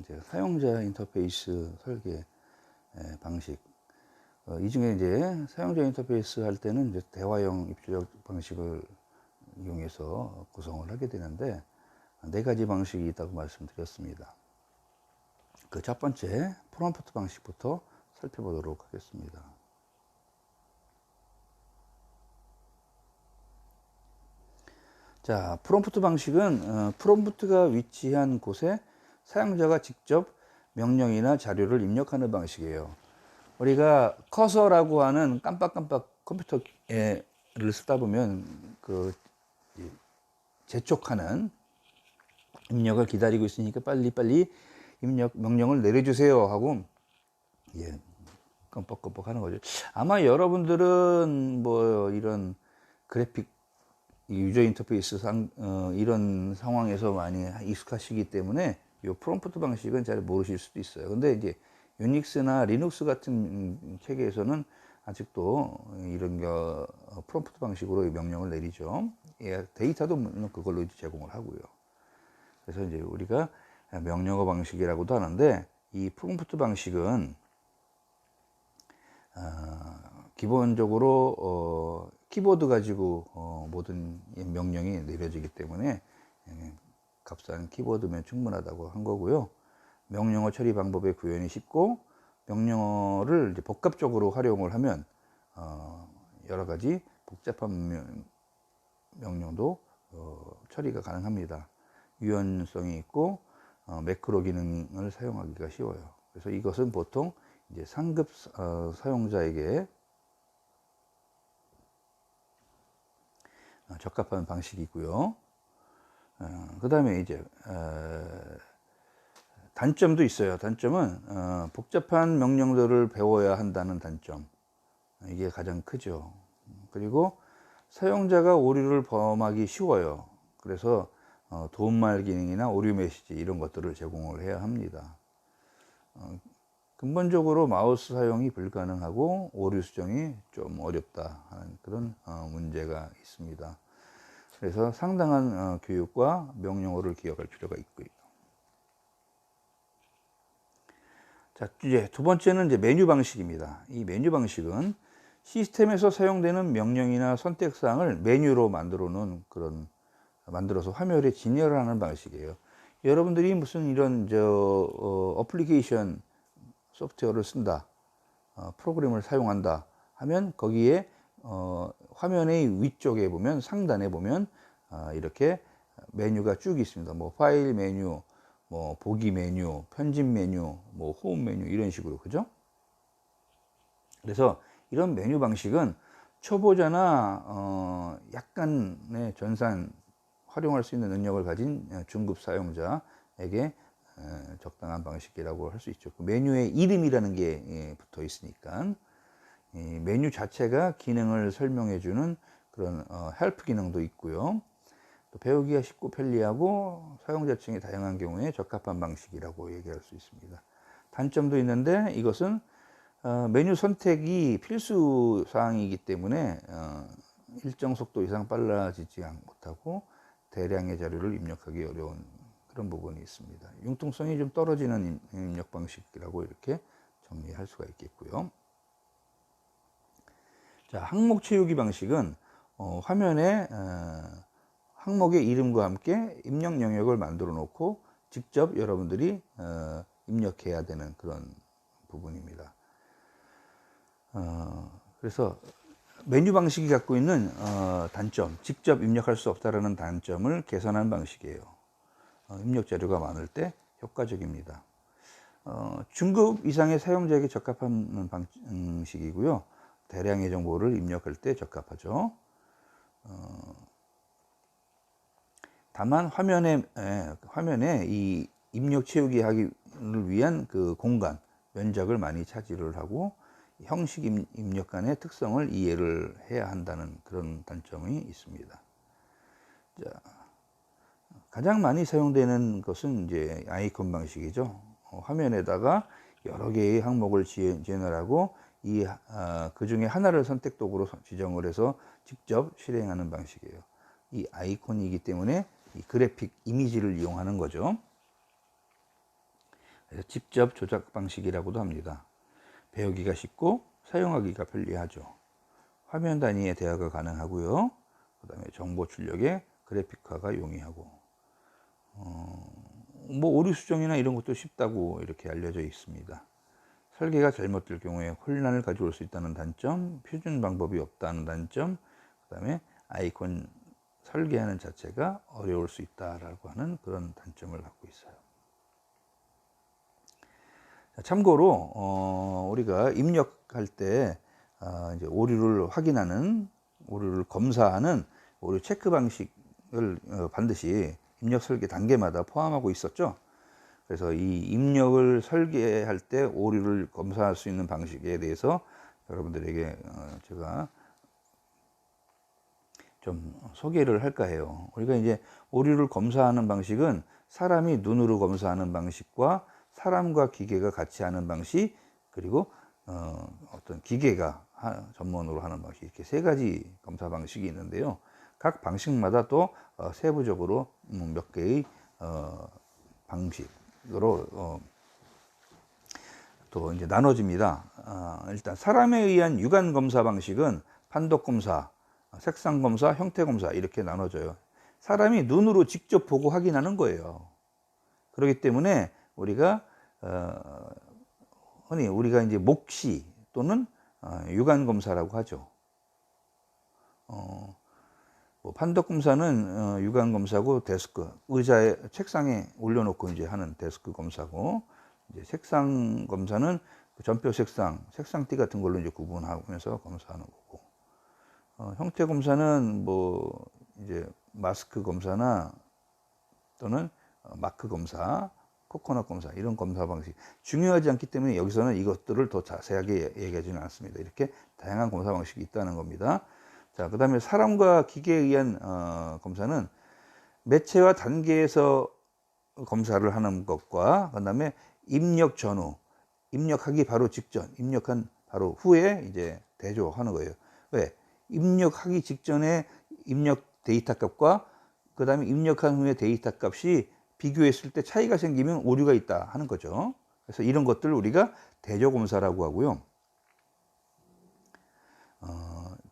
이제 사용자 인터페이스 설계 방식. 이 중에 이제 사용자 인터페이스 할 때는 이제 대화형 입출력 방식을 이용해서 구성을 하게 되는데, 네 가지 방식이 있다고 말씀드렸습니다. 그 첫 번째 프롬프트 방식부터 살펴보도록 하겠습니다. 자, 프롬프트 방식은 프롬프트가 위치한 곳에 사용자가 직접 명령이나 자료를 입력하는 방식이에요. 우리가 커서라고 하는 깜빡깜빡 컴퓨터를 쓰다 보면 그 재촉하는 입력을 기다리고 있으니까 빨리빨리 입력 명령을 내려주세요 하고 깜빡깜빡 하는 거죠. 아마 여러분들은 뭐 이런 그래픽 유저 인터페이스 이런 상황에서 많이 익숙하시기 때문에 이 프롬프트 방식은 잘 모르실 수도 있어요. 근데 이제 유닉스나 리눅스 같은 체계에서는 아직도 이런 프롬프트 방식으로 명령을 내리죠. 데이터도 물론 그걸로 제공을 하고요. 그래서 이제 우리가 명령어 방식이라고도 하는데, 이 프롬프트 방식은 기본적으로 키보드 가지고 모든 명령이 내려지기 때문에 값싼 키보드면 충분하다고 한 거고요. 명령어 처리 방법의 구현이 쉽고, 명령어를 이제 복합적으로 활용을 하면 여러 가지 복잡한 명령도 처리가 가능합니다. 유연성이 있고 매크로 기능을 사용하기가 쉬워요. 그래서 이것은 보통 이제 상급 사용자에게 적합한 방식이고요. 그 다음에 이제 단점도 있어요. 단점은 복잡한 명령들을 배워야 한다는 단점, 이게 가장 크죠. 그리고 사용자가 오류를 범하기 쉬워요. 그래서 도움말 기능이나 오류 메시지 이런 것들을 제공을 해야 합니다. 근본적으로 마우스 사용이 불가능하고 오류 수정이 좀 어렵다 하는 그런 문제가 있습니다. 그래서 상당한 교육과 명령어를 기억할 필요가 있고요. 자, 이제 두 번째는 이제 메뉴 방식입니다. 이 메뉴 방식은 시스템에서 사용되는 명령이나 선택사항을 메뉴로 만들어서 화면에 진열하는 방식이에요. 여러분들이 무슨 이런 어플리케이션 소프트웨어를 쓴다, 프로그램을 사용한다 하면 거기에 화면의 위쪽에 보면, 상단에 보면 이렇게 메뉴가 쭉 있습니다. 뭐 파일 메뉴, 뭐 보기 메뉴, 편집 메뉴, 뭐 홈 메뉴 이런 식으로, 그죠? 그래서 이런 메뉴 방식은 초보자나 약간의 전산 활용할 수 있는 능력을 가진 중급 사용자에게 적당한 방식이라고 할 수 있죠. 그 메뉴에 이름이라는 게 붙어 있으니까 이 메뉴 자체가 기능을 설명해 주는 그런 헬프 기능도 있고요. 또 배우기가 쉽고 편리하고 사용자층이 다양한 경우에 적합한 방식이라고 얘기할 수 있습니다. 단점도 있는데, 이것은 메뉴 선택이 필수 사항이기 때문에 일정 속도 이상 빨라지지 못하고 대량의 자료를 입력하기 어려운 그런 부분이 있습니다. 융통성이 좀 떨어지는 입력 방식이라고 이렇게 정리할 수가 있겠고요. 자, 항목 채우기 방식은 화면에 항목의 이름과 함께 입력 영역을 만들어 놓고 직접 여러분들이 입력해야 되는 그런 부분입니다. 그래서 메뉴 방식이 갖고 있는 단점, 직접 입력할 수 없다는 단점을 개선한 방식이에요. 입력 자료가 많을 때 효과적입니다. 중급 이상의 사용자에게 적합한 방식이고요. 대량의 정보를 입력할 때 적합하죠. 다만 화면에 이 입력 채우기 하기를 위한 그 공간, 면적을 많이 차지를 하고 형식 입력간의 특성을 이해를 해야 한다는 그런 단점이 있습니다. 자, 가장 많이 사용되는 것은 이제 아이콘 방식이죠. 화면에다가 여러 개의 항목을 지원하고 그 중에 하나를 선택도구로 지정을 해서 직접 실행하는 방식이에요. 이 아이콘이기 때문에 이 그래픽 이미지를 이용하는 거죠. 직접 조작 방식이라고도 합니다. 배우기가 쉽고 사용하기가 편리하죠. 화면 단위의 대화가 가능하고요. 그 다음에 정보 출력에 그래픽화가 용이하고 뭐 오류 수정이나 이런 것도 쉽다고 이렇게 알려져 있습니다. 설계가 잘못될 경우에 혼란을 가져올 수 있다는 단점, 표준 방법이 없다는 단점, 그 다음에 아이콘 설계하는 자체가 어려울 수 있다라고 하는 그런 단점을 갖고 있어요. 참고로 우리가 입력할 때 이제 오류를 확인하는, 오류를 검사하는 오류 체크 방식을 반드시 입력 설계 단계마다 포함하고 있었죠. 그래서 이 입력을 설계할 때 오류를 검사할 수 있는 방식에 대해서 여러분들에게 제가 좀 소개를 할까 해요. 우리가 이제 오류를 검사하는 방식은 사람이 눈으로 검사하는 방식과 사람과 기계가 같이 하는 방식, 그리고 어떤 기계가 전문으로 하는 방식, 이렇게 세 가지 검사 방식이 있는데요. 각 방식마다 또 세부적으로 몇 개의 방식으로 또 이제 나눠집니다. 일단 사람에 의한 육안 검사 방식은 판독 검사, 색상 검사, 형태 검사 이렇게 나눠져요. 사람이 눈으로 직접 보고 확인하는 거예요. 그렇기 때문에 우리가 흔히 우리가 이제 목시 또는 육안 검사라고 하죠. 뭐 판독 검사는 육안 검사고, 데스크 의자에 책상에 올려놓고 이제 하는 데스크 검사고, 이제 색상 검사는 전표 색상띠 같은 걸로 이제 구분하면서 검사하는 거고, 형태 검사는 뭐 이제 마스크 검사나 또는 마크 검사, 코코넛 검사 이런 검사 방식 중요하지 않기 때문에 여기서는 이것들을 더 자세하게 얘기하지는 않습니다. 이렇게 다양한 검사 방식이 있다는 겁니다. 자, 그 다음에 사람과 기계에 의한 검사는 매체와 단계에서 검사를 하는 것과, 그 다음에 입력 전후, 입력하기 바로 직전, 입력한 바로 후에 이제 대조하는 거예요. 왜? 입력하기 직전에 입력 데이터 값과 그 다음에 입력한 후에 데이터 값이 비교했을 때 차이가 생기면 오류가 있다 하는 거죠. 그래서 이런 것들을 우리가 대조검사라고 하고요.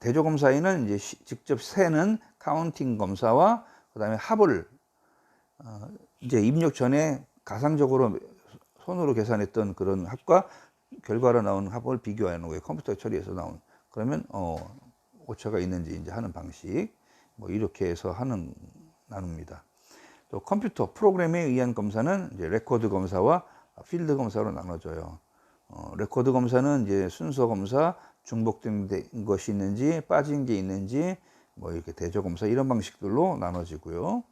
대조검사에는 이제 직접 세는 카운팅 검사와 그 다음에 합을 이제 입력 전에 가상적으로 손으로 계산했던 그런 합과 결과로 나온 합을 비교하는 거예요. 컴퓨터 처리해서 나온. 그러면 오차가 있는지 이제 하는 방식, 뭐 이렇게 해서 나눕니다. 또 컴퓨터 프로그램에 의한 검사는 이제 레코드 검사와 필드 검사로 나눠져요. 레코드 검사는 이제 순서 검사, 중복된 것이 있는지, 빠진 게 있는지, 뭐 이렇게 대조 검사 이런 방식들로 나눠지고요.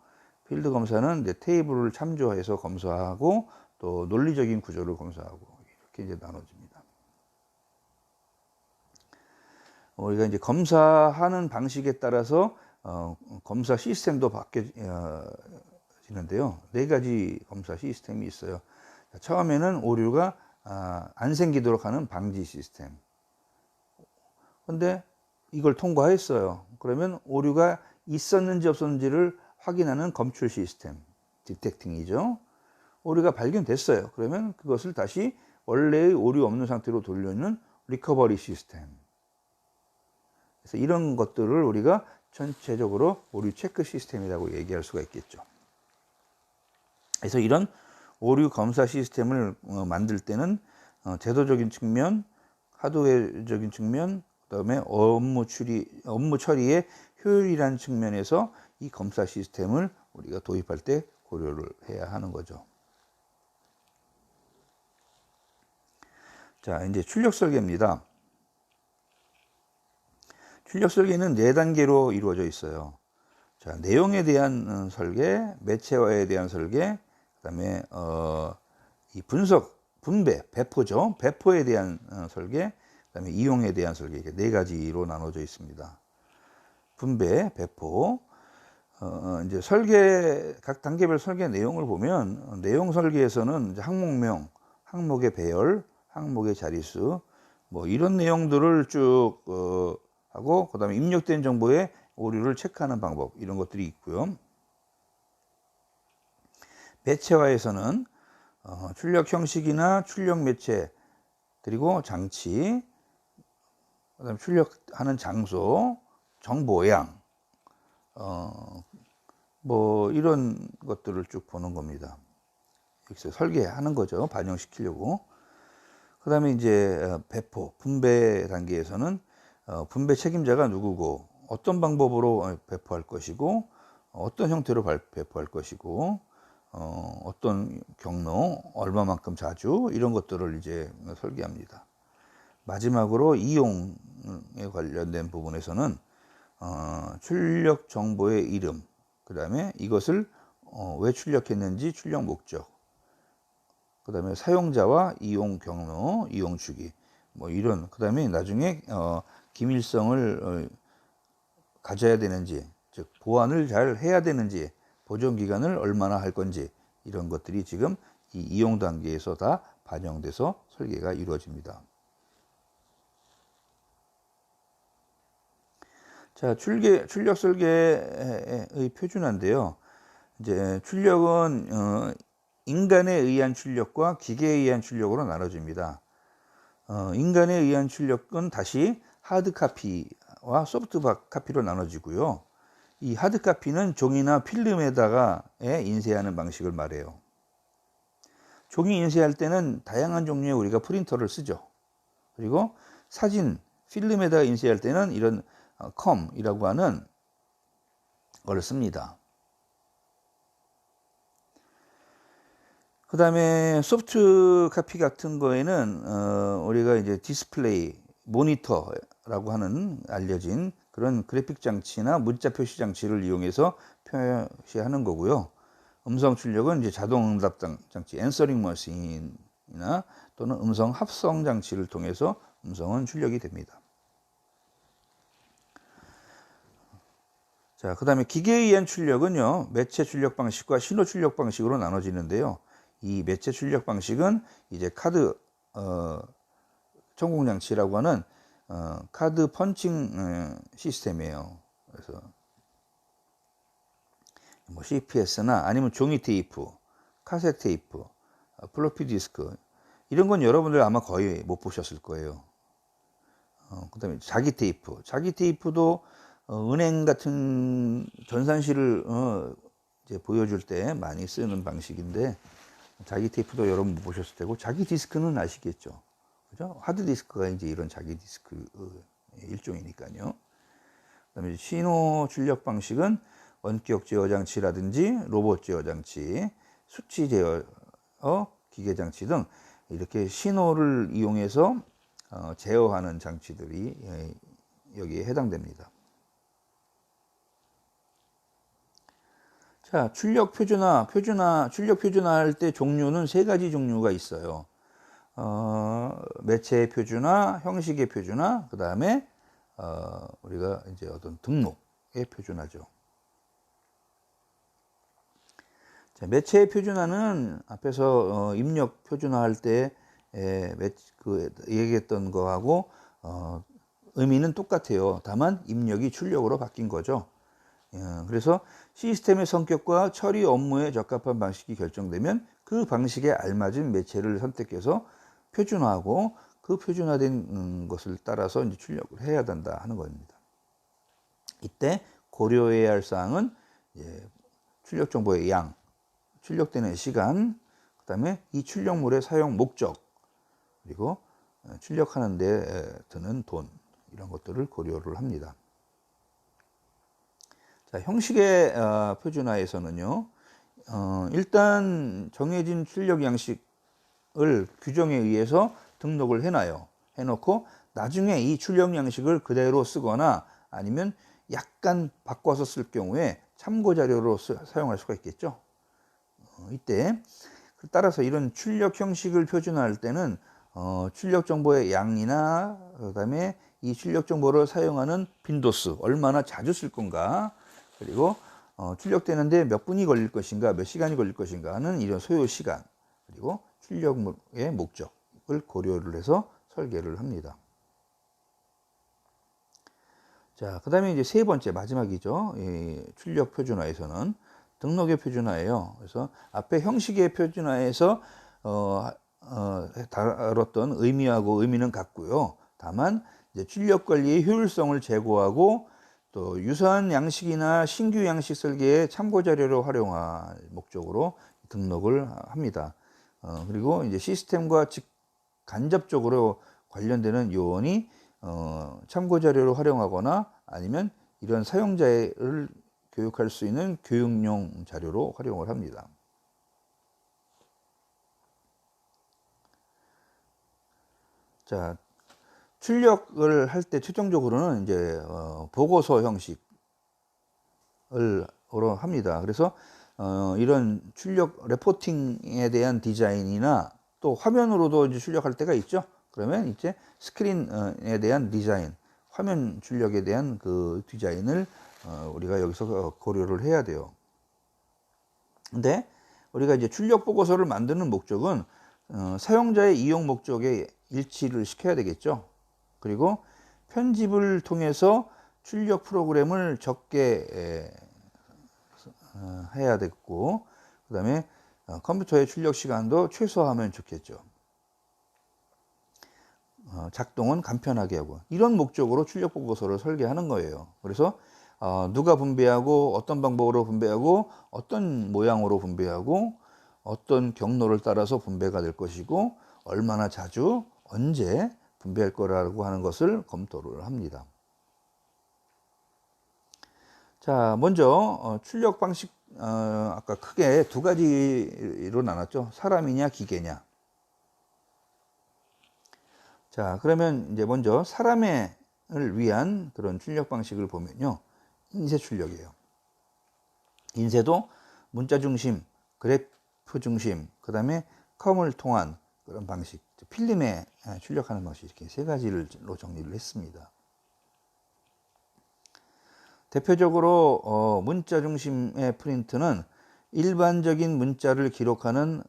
필드 검사는 이제 테이블을 참조해서 검사하고 또 논리적인 구조를 검사하고 이렇게 이제 나눠집니다. 우리가 이제 검사하는 방식에 따라서 검사 시스템도 바뀌어지는데요. 4가지 검사 시스템이 있어요. 처음에는 오류가 안 생기도록 하는 방지 시스템. 근데 이걸 통과했어요. 그러면 오류가 있었는지 없었는지를 확인하는 검출 시스템, 디텍팅이죠. 오류가 발견됐어요. 그러면 그것을 다시 원래의 오류 없는 상태로 돌려는 리커버리 시스템. 그래서 이런 것들을 우리가 전체적으로 오류 체크 시스템이라고 얘기할 수가 있겠죠. 그래서 이런 오류 검사 시스템을 만들 때는 제도적인 측면, 하드웨어적인 측면, 그다음에 업무 처리의 효율이라는 측면에서 이 검사 시스템을 우리가 도입할 때 고려를 해야 하는 거죠. 자, 이제 출력 설계입니다. 출력 설계는 4단계로 이루어져 있어요. 자, 내용에 대한 설계, 매체화에 대한 설계, 그다음에 이 분석, 분배, 배포죠. 배포에 대한 설계, 그다음에 이용에 대한 설계, 이렇게 4가지로 나눠져 있습니다. 분배, 배포. 이제 설계, 각 단계별 설계 내용을 보면, 내용 설계에서는 이제 항목명, 항목의 배열, 항목의 자릿수, 뭐 이런 내용들을 쭉 하고, 그 다음에 입력된 정보의 오류를 체크하는 방법, 이런 것들이 있고요. 매체화에서는 출력 형식이나 출력 매체, 그리고 장치, 그다음에 출력하는 장소, 정보양, 뭐 이런 것들을 쭉 보는 겁니다. 여기서 설계하는 거죠. 반영시키려고. 그다음에 이제 배포, 분배 단계에서는 분배 책임자가 누구고, 어떤 방법으로 배포할 것이고, 어떤 형태로 배포할 것이고, 어떤 경로, 얼마만큼 자주, 이런 것들을 이제 설계합니다. 마지막으로 이용에 관련된 부분에서는 출력 정보의 이름, 그 다음에 이것을 왜 출력했는지, 출력 목적, 그 다음에 사용자와 이용 경로, 이용 주기, 뭐 이런, 그 다음에 나중에 기밀성을 가져야 되는지, 즉 보안을 잘 해야 되는지, 보존 기간을 얼마나 할 건지, 이런 것들이 지금 이 이용 단계에서 다 반영돼서 설계가 이루어집니다. 자, 출력 설계의 표준화인데요. 이제 출력은 인간에 의한 출력과 기계에 의한 출력으로 나눠집니다. 인간에 의한 출력은 다시 하드 카피와 소프트 카피로 나눠지고요. 이 하드 카피는 종이나 필름에다가 인쇄하는 방식을 말해요. 종이 인쇄할 때는 다양한 종류의 우리가 프린터를 쓰죠. 그리고 사진, 필름에다가 인쇄할 때는 이런 컴이라고 하는 걸 씁니다. 그 다음에 소프트 카피 같은 거에는 우리가 이제 디스플레이, 모니터라고 하는 알려진 그런 그래픽 장치나 문자 표시 장치를 이용해서 표시하는 거고요. 음성 출력은 이제 자동 응답 장치, 앤서링 머신이나 또는 음성 합성 장치를 통해서 음성은 출력이 됩니다. 자, 그 다음에 기계에 의한 출력은요, 매체 출력 방식과 신호 출력 방식으로 나눠지는데요. 이 매체 출력 방식은 이제 카드 전공 장치라고 하는 카드 펀칭 시스템이에요. 그래서 뭐 CPS나 아니면 종이 테이프, 카세트 테이프, 플로피 디스크, 이런 건 여러분들 아마 거의 못 보셨을 거예요. 그다음에 자기 테이프도 은행 같은 전산실을 이제 보여줄 때 많이 쓰는 방식인데, 자기 테이프도 여러분 못 보셨을 테고, 자기 디스크는 아시겠죠? 그죠? 하드 디스크가 이제 이런 자기 디스크 일종이니까요. 그다음에 신호 출력 방식은 원격 제어 장치라든지 로봇 제어 장치, 수치 제어 기계 장치 등 이렇게 신호를 이용해서 제어하는 장치들이 여기에 해당됩니다. 자, 출력 표준화 할 때 종류는 세 가지 종류가 있어요. 매체의 표준화, 형식의 표준화, 그 다음에 우리가 이제 어떤 등록의 표준화죠. 자, 매체의 표준화는 앞에서 입력 표준화 할 때 얘기했던 거하고 의미는 똑같아요. 다만 입력이 출력으로 바뀐 거죠. 그래서 시스템의 성격과 처리 업무에 적합한 방식이 결정되면 그 방식에 알맞은 매체를 선택해서 표준화하고 그 표준화된 것을 따라서 이제 출력을 해야 된다 하는 겁니다. 이때 고려해야 할 사항은 출력 정보의 양, 출력되는 시간, 그 다음에 이 출력물의 사용 목적, 그리고 출력하는 데 드는 돈, 이런 것들을 고려를 합니다. 자, 형식의 표준화에서는요, 일단 정해진 출력 양식을 규정에 의해서 등록을 해놓고 나중에 이 출력 양식을 그대로 쓰거나 아니면 약간 바꿔서 쓸 경우에 참고 자료로 사용할 수가 있겠죠. 이때 따라서 이런 출력 형식을 표준화할 때는 출력 정보의 양이나 그다음에 이 출력 정보를 사용하는 빈도수, 얼마나 자주 쓸 건가, 그리고 출력되는데 몇 분이 걸릴 것인가, 몇 시간이 걸릴 것인가 하는 이런 소요 시간, 그리고 출력의 목적을 고려를 해서 설계를 합니다. 자, 그 다음에 이제 세 번째, 마지막이죠. 출력 표준화에서는 등록의 표준화예요. 그래서 앞에 형식의 표준화에서 다뤘던 의미하고 의미는 같고요. 다만 이제 출력 관리의 효율성을 제고하고 또 유사한 양식이나 신규 양식 설계의 참고 자료로 활용할 목적으로 등록을 합니다. 그리고 이제 시스템과 간접적으로 관련되는 요원이 참고 자료로 활용하거나 아니면 이런 사용자를 교육할 수 있는 교육용 자료로 활용을 합니다. 자, 출력을 할 때 최종적으로는 이제 보고서 형식으로 합니다. 그래서 이런 출력 레포팅에 대한 디자인이나 또 화면으로도 이제 출력할 때가 있죠. 그러면 이제 스크린에 대한 디자인, 화면 출력에 대한 그 디자인을 우리가 여기서 고려를 해야 돼요. 근데 우리가 이제 출력 보고서를 만드는 목적은 사용자의 이용 목적에 일치를 시켜야 되겠죠. 그리고 편집을 통해서 출력 프로그램을 적게 해야 됐고, 그 다음에 컴퓨터의 출력 시간도 최소화하면 좋겠죠. 작동은 간편하게 하고, 이런 목적으로 출력 보고서를 설계하는 거예요. 그래서 누가 분배하고 어떤 방법으로 분배하고 어떤 모양으로 분배하고 어떤 경로를 따라서 분배가 될 것이고 얼마나 자주 언제 분배할 거라고 하는 것을 검토를 합니다. 자, 먼저 출력 방식 아까 크게 두 가지로 나눴죠. 사람이냐 기계냐. 자, 그러면 이제 먼저 사람을 위한 그런 출력 방식을 보면요. 인쇄 출력이에요. 인쇄도 문자 중심, 그래프 중심, 그 다음에 컴을 통한 그런 방식, 필름에 출력하는 방식, 이렇게 세 가지로 정리를 했습니다. 대표적으로 문자 중심의 프린트는 일반적인 문자를 기록하는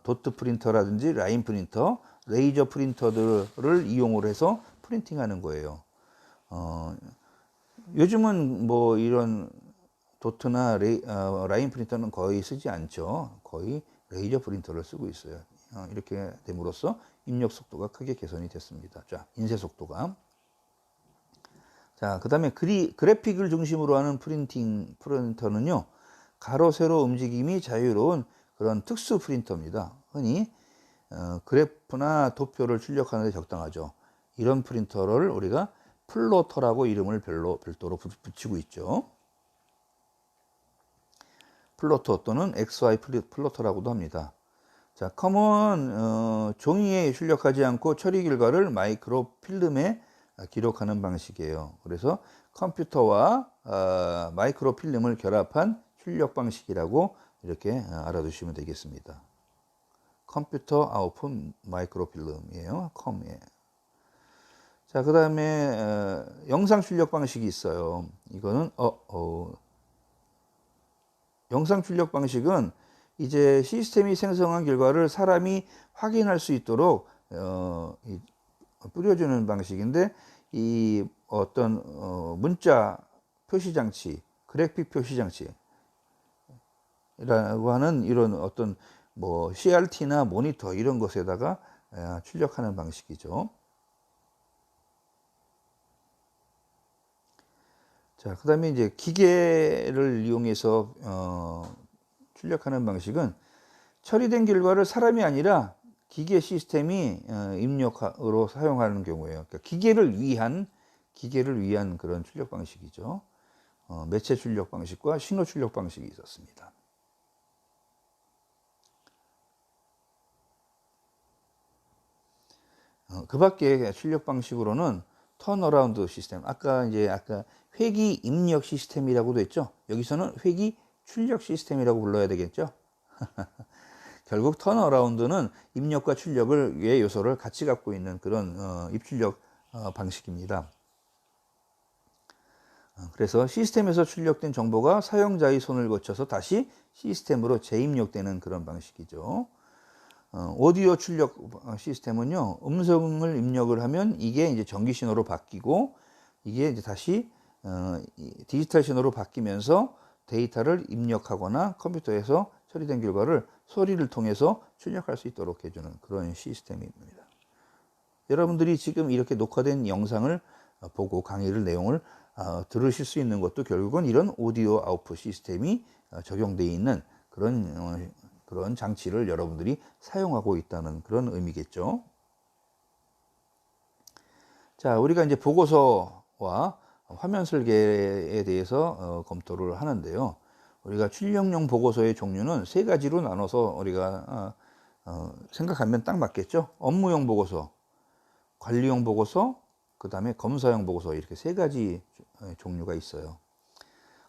도트 프린터라든지 라인 프린터, 레이저 프린터들을 이용을 해서 프린팅하는 거예요. 요즘은 뭐 이런 도트나 라인 프린터는 거의 쓰지 않죠. 거의 레이저 프린터를 쓰고 있어요. 이렇게 됨으로써 입력 속도가 크게 개선이 됐습니다. 자, 인쇄 속도가. 자, 그 다음에 그래픽을 중심으로 하는 프린터는요, 가로, 세로 움직임이 자유로운 그런 특수 프린터입니다. 흔히 그래프나 도표를 출력하는 데 적당하죠. 이런 프린터를 우리가 플로터라고 이름을 별도로 붙이고 있죠. 플로터 또는 XY 플로터라고도 합니다. 자, 컴은 종이에 출력하지 않고 처리 결과를 마이크로 필름에 기록하는 방식이에요. 그래서 컴퓨터와 마이크로 필름을 결합한 출력 방식이라고 이렇게 알아두시면 되겠습니다. 컴퓨터 아웃풋 마이크로 필름이에요. 컴이에요. 자, 그 다음에 영상 출력 방식이 있어요. 이거는 영상 출력 방식은 이제 시스템이 생성한 결과를 사람이 확인할 수 있도록 뿌려주는 방식인데, 이 어떤 문자 표시 장치, 그래픽 표시 장치라고 하는 이런 어떤 뭐 CRT나 모니터 이런 것에다가 출력하는 방식이죠. 자, 그 다음에 이제 기계를 이용해서 출력하는 방식은 처리된 결과를 사람이 아니라 기계 시스템이 입력으로 사용하는 경우예요. 그러니까 기계를 위한 그런 출력 방식이죠. 매체 출력 방식과 신호 출력 방식이 있었습니다. 그 밖에 출력 방식으로는 턴어라운드 시스템, 아까 회기 입력 시스템이라고도 했죠. 여기서는 회기 출력 시스템이라고 불러야 되겠죠. 결국 턴어라운드는 입력과 출력을 의 요소를 같이 갖고 있는 그런 입출력 방식입니다. 그래서 시스템에서 출력된 정보가 사용자의 손을 거쳐서 다시 시스템으로 재입력되는 그런 방식이죠. 오디오 출력 시스템은요, 음성을 입력을 하면 이게 이제 전기 신호로 바뀌고 이게 이제 다시 디지털 신호로 바뀌면서 데이터를 입력하거나 컴퓨터에서 처리된 결과를 소리를 통해서 출력할 수 있도록 해주는 그런 시스템입니다. 여러분들이 지금 이렇게 녹화된 영상을 보고 강의를 내용을 들으실 수 있는 것도 결국은 이런 오디오 아웃풋 시스템이 적용되어 있는 그런 장치를 여러분들이 사용하고 있다는 그런 의미겠죠. 자, 우리가 이제 보고서와 화면 설계에 대해서 검토를 하는데요. 우리가 출력용 보고서의 종류는 세 가지로 나눠서 우리가 생각하면 딱 맞겠죠. 업무용 보고서, 관리용 보고서, 그 다음에 검사용 보고서, 이렇게 세 가지 종류가 있어요.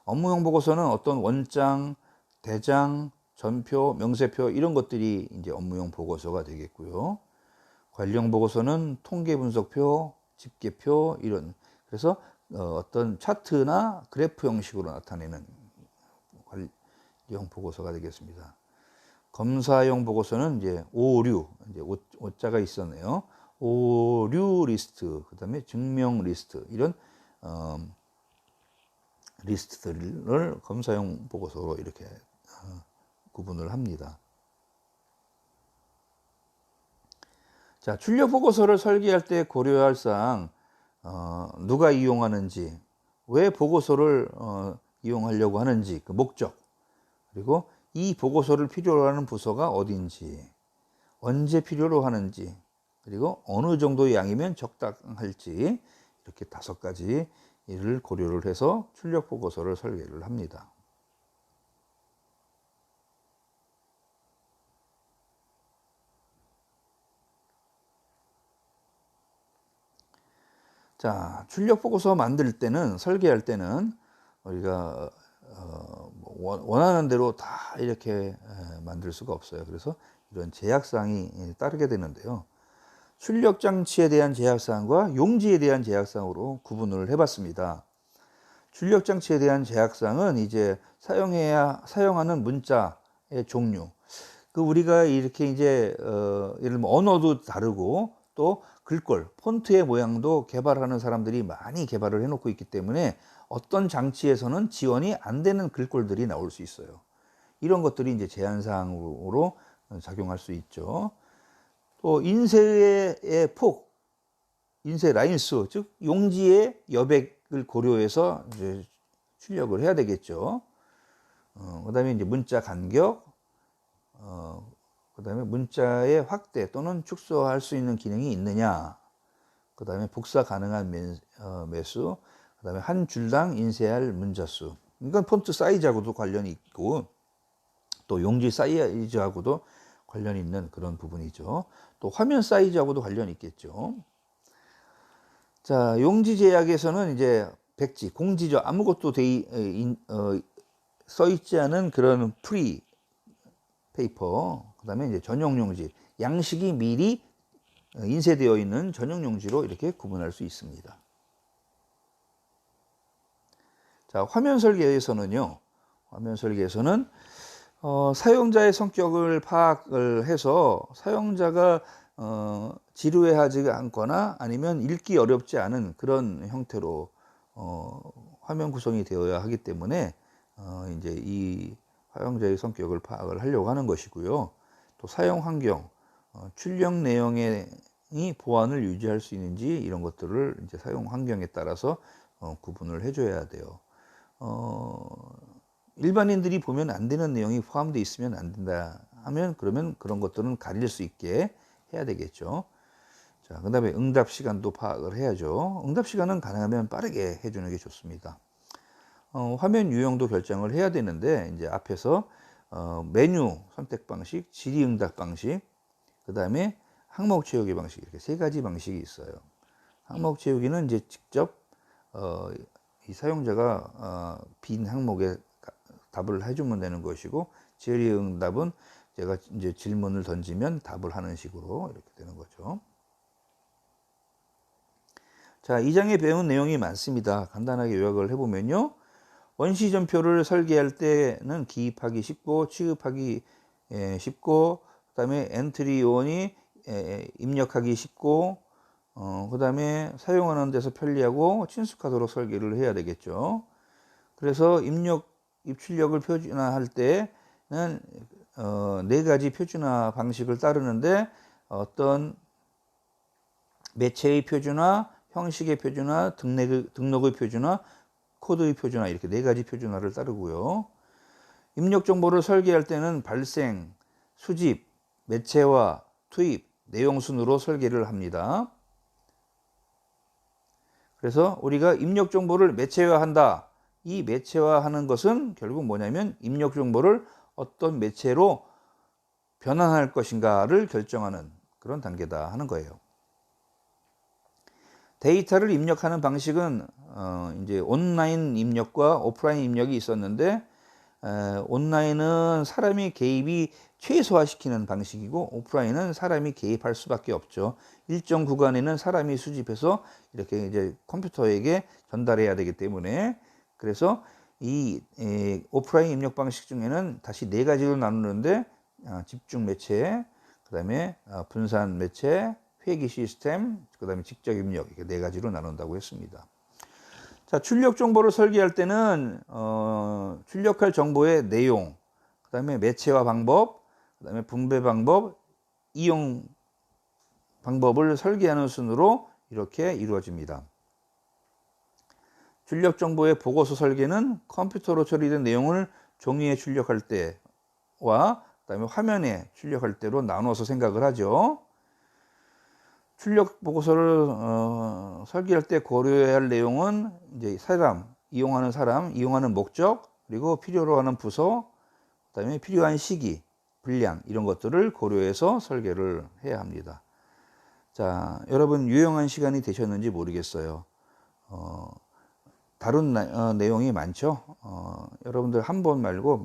업무용 보고서는 어떤 원장, 대장, 전표, 명세표 이런 것들이 이제 업무용 보고서가 되겠고요. 관리용 보고서는 통계 분석표, 집계표 이런, 그래서 어떤 차트나 그래프 형식으로 나타내는 관리용 보고서가 되겠습니다. 검사용 보고서는 이제 오류, 이제 오자가 있었네요. 오류 리스트, 그 다음에 증명 리스트, 이런 리스트들을 검사용 보고서로 이렇게 구분을 합니다. 자, 출력 보고서를 설계할 때 고려할 사항, 누가 이용하는지, 왜 보고서를 이용하려고 하는지, 그 목적, 그리고 이 보고서를 필요로 하는 부서가 어딘지, 언제 필요로 하는지, 그리고 어느 정도 양이면 적당할지, 이렇게 5가지를 고려를 해서 출력 보고서를 설계를 합니다. 자, 출력 보고서 만들 때는, 설계할 때는 우리가 원하는 대로 다 이렇게 만들 수가 없어요. 그래서 이런 제약사항이 따르게 되는데요. 출력 장치에 대한 제약사항과 용지에 대한 제약사항으로 구분을 해봤습니다. 출력 장치에 대한 제약사항은 이제 사용하는 문자의 종류. 그 우리가 이렇게 이제 예를 들면 언어도 다르고 또 글꼴, 폰트의 모양도 개발하는 사람들이 많이 개발을 해놓고 있기 때문에 어떤 장치에서는 지원이 안 되는 글꼴들이 나올 수 있어요. 이런 것들이 이제 제한사항으로 작용할 수 있죠. 또 인쇄의 폭, 인쇄 라인수, 즉 용지의 여백을 고려해서 이제 출력을 해야 되겠죠. 그다음에 이제 문자 간격, 그다음에 문자의 확대 또는 축소할 수 있는 기능이 있느냐, 그다음에 복사 가능한 매수, 그다음에 한 줄당 인쇄할 문자 수. 이건 폰트 사이즈하고도 관련이 있고 또 용지 사이즈하고도 관련이 있는 그런 부분이죠. 또 화면 사이즈하고도 관련이 있겠죠. 자, 용지 제약에서는 이제 백지, 공지죠. 아무것도 써 있지 않은 그런 프리 페이퍼, 그 다음에 이제 전용 용지, 양식이 미리 인쇄되어 있는 전용 용지로 이렇게 구분할 수 있습니다. 자, 화면 설계에서는요, 사용자의 성격을 파악을 해서 사용자가 지루해하지 않거나 아니면 읽기 어렵지 않은 그런 형태로 화면 구성이 되어야 하기 때문에 이제 이 사용자의 성격을 파악을 하려고 하는 것이고요. 또 사용 환경, 출력 내용의 보안을 유지할 수 있는지 이런 것들을 이제 사용 환경에 따라서 구분을 해줘야 돼요. 일반인들이 보면 안 되는 내용이 포함되어 있으면 안 된다 하면 그러면 그런 것들은 가릴 수 있게 해야 되겠죠. 자, 그 다음에 응답 시간도 파악을 해야죠. 응답 시간은 가능하면 빠르게 해주는 게 좋습니다. 화면 유형도 결정을 해야 되는데 이제 앞에서 메뉴 선택 방식, 질의응답 방식, 그 다음에 항목 채우기 방식, 이렇게 3가지 방식이 있어요. 항목 채우기는 이제 직접 이 사용자가 빈 항목에 답을 해주면 되는 것이고, 질의응답은 제가 이제 질문을 던지면 답을 하는 식으로 이렇게 되는 거죠. 자, 이 장에 배운 내용이 많습니다. 간단하게 요약을 해보면요. 원시전표를 설계할 때는 기입하기 쉽고 취급하기 쉽고, 그 다음에 엔트리 요원이 입력하기 쉽고, 그 다음에 사용하는 데서 편리하고 친숙하도록 설계를 해야 되겠죠. 그래서 입출력을 표준화할 때 네 가지 표준화 방식을 따르는데 어떤 매체의 표준화, 형식의 표준화, 등록의 표준화, 코드의 표준화 이렇게 네 가지 표준화를 따르고요. 입력 정보를 설계할 때는 발생, 수집, 매체화, 투입, 내용 순으로 설계를 합니다. 그래서 우리가 입력 정보를 매체화한다. 이 매체화하는 것은 결국 뭐냐면 입력 정보를 어떤 매체로 변환할 것인가를 결정하는 그런 단계다 하는 거예요. 데이터를 입력하는 방식은 이제 온라인 입력과 오프라인 입력이 있었는데 온라인은 사람이 개입이 최소화시키는 방식이고 오프라인은 사람이 개입할 수밖에 없죠. 일정 구간에는 사람이 수집해서 이렇게 이제 컴퓨터에게 전달해야 되기 때문에 그래서 이 오프라인 입력 방식 중에는 다시 네 가지로 나누는데 집중 매체, 그다음에 분산 매체, 회기 시스템, 그다음에 직접 입력 이렇게 네 가지로 나눈다고 했습니다. 자, 출력 정보를 설계할 때는 출력할 정보의 내용, 그다음에 매체화 방법, 그다음에 분배 방법, 이용 방법을 설계하는 순으로 이렇게 이루어집니다. 출력 정보의 보고서 설계는 컴퓨터로 처리된 내용을 종이에 출력할 때와 그다음에 화면에 출력할 때로 나눠서 생각을 하죠. 출력 보고서를 설계할 때 고려해야 할 내용은 이제 이용하는 목적, 그리고 필요로 하는 부서, 그다음에 필요한 시기, 분량 이런 것들을 고려해서 설계를 해야 합니다. 자, 여러분 유용한 시간이 되셨는지 모르겠어요. 다룬 내용이 많죠. 여러분들 한 번 말고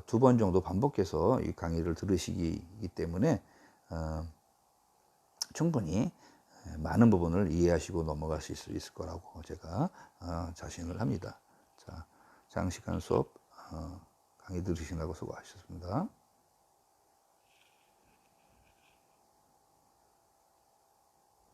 두 번 정도 반복해서 이 강의를 들으시기 때문에 충분히 많은 부분을 이해하시고 넘어가실 수 있을 거라고 제가 자신을 합니다. 자, 장시간 수업 강의 들으시느라고 수고하셨습니다.